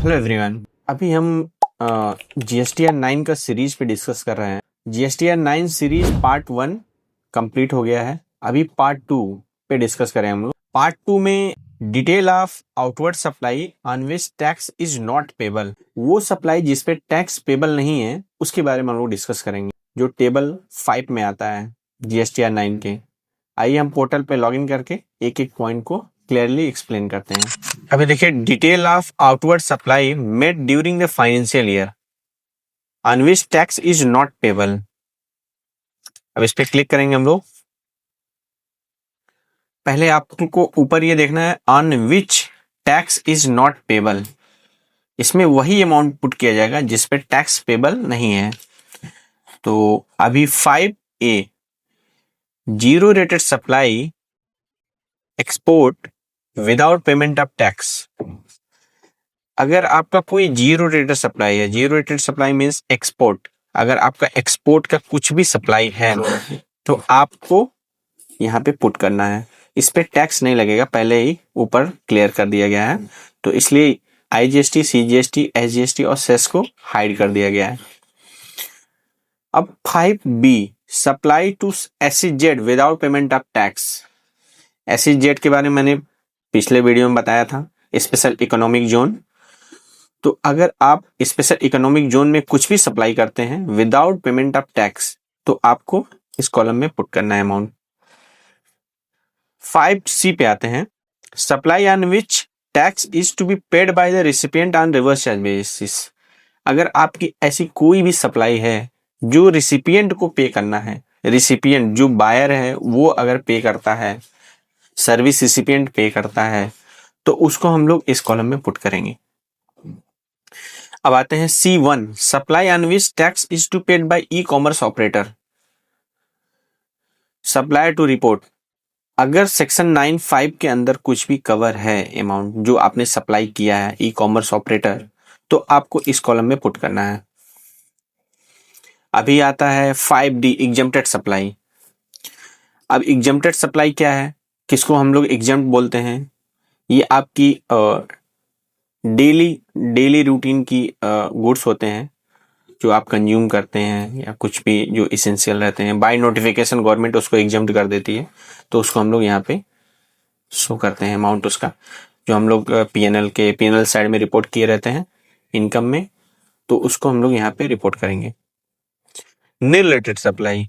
Hello everyone. अभी हम GSTR 9 का सीरीज पे डिस्कस कर रहे हैं। GSTR 9 सीरीज पार्ट 1 कंप्लीट हो गया है। अभी पार्ट 2 पे डिस्कस करें हम लोग। पार्ट 2 में detail of outward supply on which tax is not payable, वो सप्लाई जिस पे टैक्स पेबल नहीं है उसके बारे में हम लोग डिस्कस करेंगे, जो टेबल 5 में आता है GSTR 9 के। आइए हम पोर्टल पे लॉगिन करके एक एक पॉइंट को क्लियरली एक्सप्लेन करते हैं। अभी देखिए, detail of outward supply made during the financial year on which tax is not payable. अब इस पे क्लिक करेंगे हम लोग। पहले आपको ऊपर ये देखना है on which tax is not payable. इसमें वही अमाउंट पुट किया जाएगा जिस पे टैक्स पेबल नहीं है। तो अभी 5A zero rated supply export without payment of tax. अगर आपका कोई जीरो रेटेड सप्लाई है, zero rated supply means export, अगर आपका एक्सपोर्ट का कुछ भी सप्लाई है तो आपको यहाँ पे पुट करना है। इस पे टैक्स नहीं लगेगा, पहले ही ऊपर क्लियर कर दिया गया है, तो इसलिए IGST, CGST, SGST और सेस को हाइड कर दिया गया है। अब 5B supply to SEZ without payment of tax. SEZ के बारे में मैंने पिछले वीडियो में बताया था, स्पेशल इकोनॉमिक जोन। तो अगर आप स्पेशल इकोनॉमिक जोन में कुछ भी सप्लाई करते हैं विदाउट पेमेंट ऑफ टैक्स तो आपको इस कॉलम में पुट करना है अमाउंट। 5C पे आते हैं, supply on which tax is to be paid by the recipient on reverse charge basis. अगर आपकी ऐसी कोई भी सप्लाई है जो रिसिपिएंट को पे करना है, रिसिपिएंट जो बायर है वो अगर पे करता है, सर्विस रिसिपिएंट पे करता है, तो उसको हम लोग इस कॉलम में पुट करेंगे। अब आते हैं C1 supply on which tax is to paid by e-commerce operator. Supplier to report, अगर सेक्शन 9(5) के अंदर कुछ भी कवर है अमाउंट जो आपने सप्लाई किया है ई-कॉमर्स ऑपरेटर, तो आपको इस कॉलम में पुट करना है। अभी आता है 5D एग्जम्प्टेड सप्लाई। अब एग्जम्प्टेड सप्लाई क्या है, किसको हम लोग एग्जम्प्ट बोलते हैं? ये आपकी डेली रूटीन की गुड्स होते हैं जो आप कंज्यूम करते हैं, या कुछ भी जो इसेंशियल रहते हैं। बाय नोटिफिकेशन गवर्नमेंट उसको एग्जम्प्ट कर देती है, तो उसको हम लोग यहाँ पे शो करते हैं अमाउंट उसका, जो हम लोग PNL साइड में रिपोर्ट किए रहते हैं इनकम में, तो उसको हम लोग यहाँ पे रिपोर्ट करेंगे। नील रिलेटेड सप्लाई,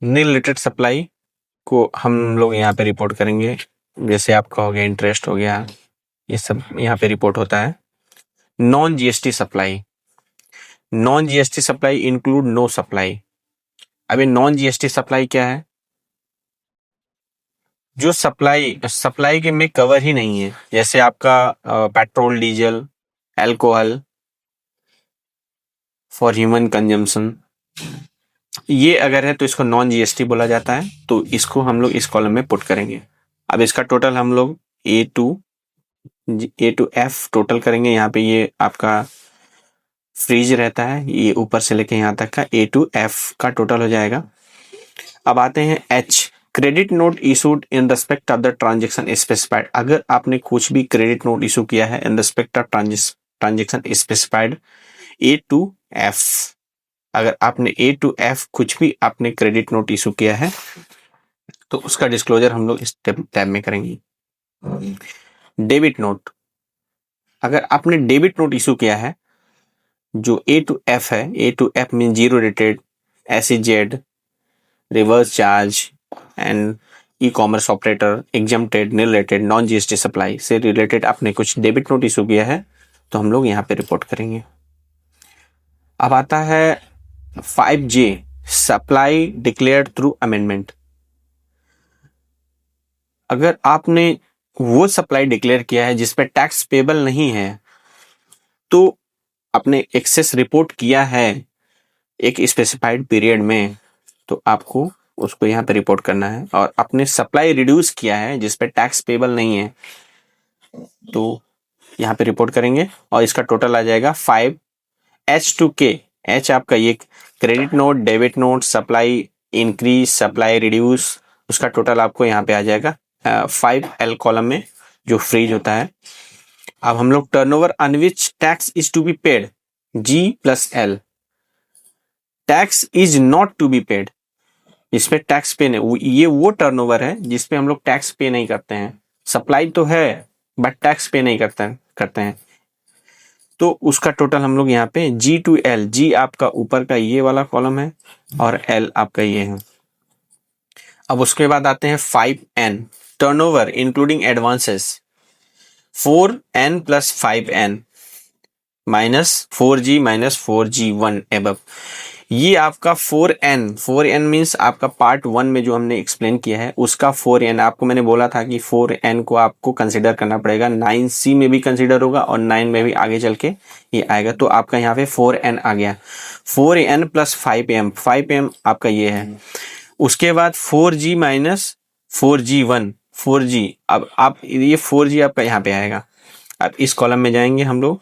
नील रिलेटेड सप्लाई को हम लोग यहाँ पे रिपोर्ट करेंगे। जैसे आपका हो गया इंटरेस्ट हो गया, ये सब यहाँ पे रिपोर्ट होता है। Non GST supply, non GST supply include no supply. अभी नॉन GST सप्लाई क्या है? जो सप्लाई के में कवर ही नहीं है, जैसे आपका petrol, diesel, alcohol for human consumption, ये अगर है तो इसको नॉन GST बोला जाता है, तो इसको हम लोग इस कॉलम में पुट करेंगे। अब इसका टोटल हम लोग A to F टोटल करेंगे। यहाँ पे ये आपका फ्रीज रहता है, ये ऊपर से लेके यहाँ तक का A to F का टोटल हो जाएगा। अब आते हैं H credit note issued in respect of the transaction specified. अगर आपने कुछ भी क्रेडिट नोट इशू किया है in respect of transaction specified A to F, अगर आपने A to F कुछ भी आपने क्रेडिट नोट इशू किया है तो उसका डिस्क्लोजर हम लोग इस टैब में करेंगे। डेबिट नोट, अगर आपने डेबिट नोट इशू किया है जो A to F है, A to F mean zero rated, SEZ, reverse charge and e-commerce operator, exempted, nil rated, non GST supply से रिलेटेड आपने कुछ डेबिट नोट इशू किया है तो हम लोग यहाँ पे रिपोर्ट करेंगे। अब आता है 5J supply declared through amendment. अगर आपने वो सप्लाई डिक्लेयर किया है जिस पे टैक्स पेबल नहीं है, तो आपने एक्सेस रिपोर्ट किया है एक स्पेसिफाइड पीरियड में, तो आपको उसको यहाँ पे रिपोर्ट करना है। और आपने सप्लाई रिड्यूस किया है जिस पे टैक्स पेबल नहीं है, तो यहाँ पे रिपोर्ट करेंगे और इसका टोटल आ जाएगा 5H to K। H आपका ये credit note, debit note, supply increase, supply reduce, उसका टोटल आपको यहाँ पे आ जाएगा 5L कॉलम में जो फ्रीज होता है। अब हम लोग turnover on which tax is to be paid, G plus L। Tax is not to be paid, इस पे टैक्स पे नहीं, ये वो टर्नओवर है जिसपे हम लोग टैक्स पे नहीं करते हैं। सप्लाई तो है बट टैक्स पे नहीं करते हैं। तो उसका टोटल हम लोग यहाँ पे G टू L, G आपका ऊपर का ये वाला कॉलम है और L आपका ये है। अब उसके बाद आते हैं 5N, turnover including advances, 4N plus 5N minus 4G minus 4G1 above. ये आपका 4N मीन्स आपका पार्ट 1 में जो हमने एक्सप्लेन किया है उसका 4N, आपको मैंने बोला था कि 4N को आपको कंसिडर करना पड़ेगा, 9C में भी कंसिडर होगा और 9 में भी आगे चल के ये आएगा। तो आपका यहाँ पे 4N आ गया, 4N प्लस 5M आपका ये है। उसके बाद 4G माइनस 4G1, 4G, अब आप ये 4G आपका यहाँ पे आएगा। अब इस कॉलम में जाएंगे हम लोग,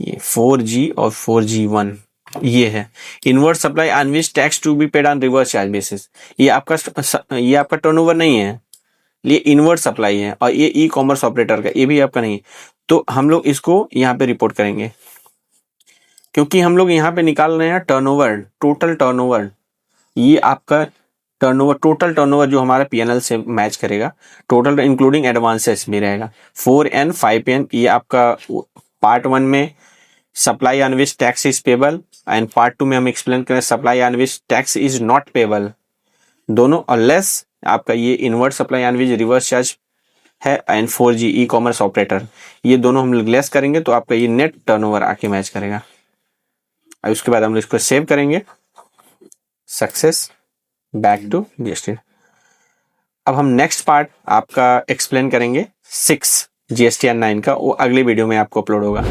ये 4G और 4G1 ये है। Inward supply on which tax to be paid on reverse charge basis, ये आपका टर्नओवर नहीं है, ये इनवर्ट सप्लाई है और ये ई कॉमर्स ऑपरेटर का, ये भी आपका नहीं। तो हम लोग इसको यहाँ पे रिपोर्ट करेंगे क्योंकि हम लोग यहाँ पे निकाल रहे हैं टर्नओवर, टोटल टर्नओवर। ये आपका टर्नओवर, टोटल टर्नओवर जो हमारा पीएनएल से मैच करेगा, टोटल इंक्लूडिंग एडवांसेस भी रहेगा। 4N 5N ये आपका पार्ट 1 में supply on which tax is payable and part 2 में हम एक्सप्लेन करें supply on which tax is not payable दोनों, और लेस आपका ये inward supply on which reverse charge है and 4G e commerce operator, ये दोनों हम लोग लेस करेंगे तो आपका ये नेट टर्नओवर आके मैच करेगा। और उसके बाद हम लोग इसको सेव करेंगे, सक्सेस, बैक टू जीएसटी। अब हम नेक्स्ट पार्ट आपका एक्सप्लेन करेंगे 6 GSTN 9 का, वो अगली वीडियो में आपको अपलोड होगा।